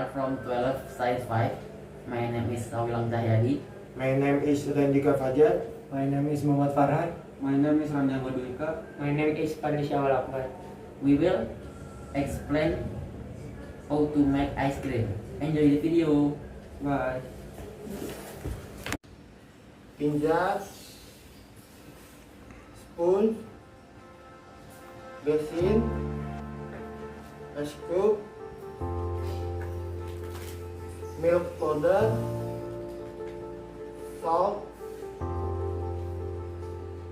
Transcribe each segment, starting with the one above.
are from 12 Science 5. My name is Sawilang Cahyadi. My name is Rendhika Fajar. My name is Farhan. My name is Dwika. My name is Akbar. We will explain how to make ice cream. Enjoy the video. Bye. Pinja, spoon, basin, ice cube, milk powder, salt,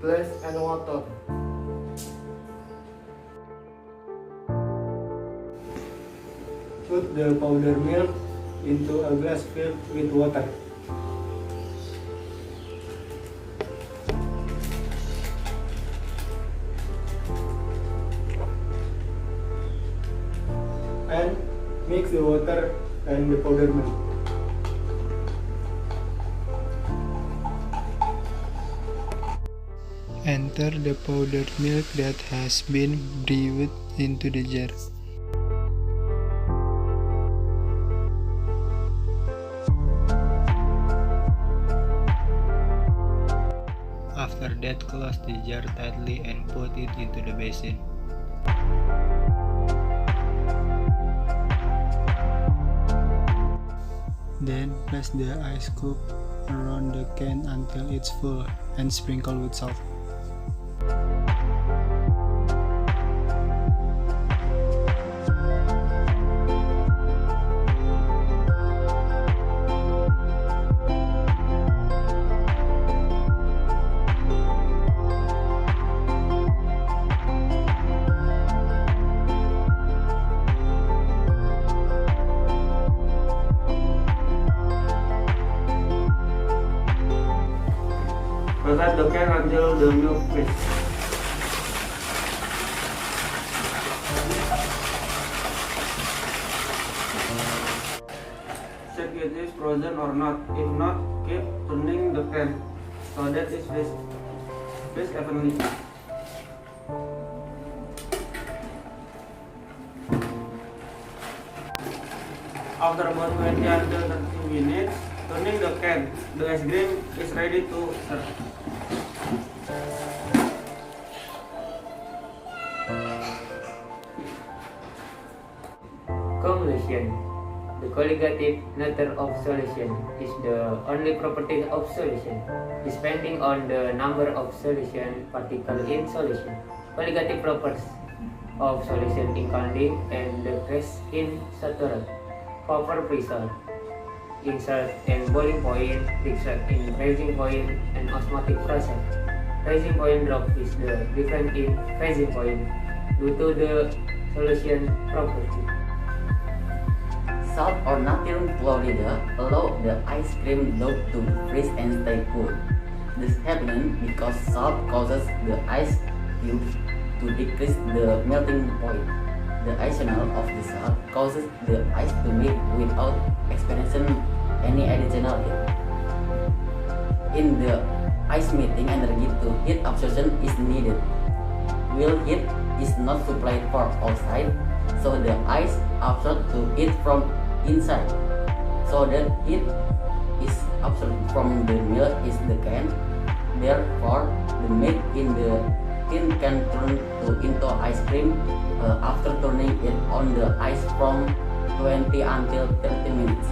glass and water. Put the powder milk into a glass filled with water. And mix the water and the powder milk. Enter the powdered milk that has been brewed into the jar. After that, close the jar tightly and put it into the basin. Then place the ice cube around the can until it's full and sprinkle with salt. Rotate the can until the milk freezes. Check it is frozen or not. If not, keep turning the can so that it freezes evenly. After about 20 until 30 minutes, turning the can, the ice cream is ready to serve. Conclusion. The colligative nature of solution is the only property of solution, depending on the number of solution particles in solution. Colligative properties of solution including and the case in saturate, vapor pressure, insert and boiling point, extract in freezing point, and osmotic pressure. Freezing point drop is the difference in freezing point due to the solution property. Salt or natrium chloride allow the ice cream dough to freeze and stay cool. This happens because salt causes the ice cubes to decrease the melting point. The additional of the salt causes the ice to melt without experiencing any additional heat. In the ice melting energy to heat absorption is needed. While heat is not supplied from outside, so the ice absorbs to heat from inside. So that heat is absorbed from the milk is the can. Therefore, the milk in the tin can turn into ice cream after turning it on the ice from 20 until 30 minutes.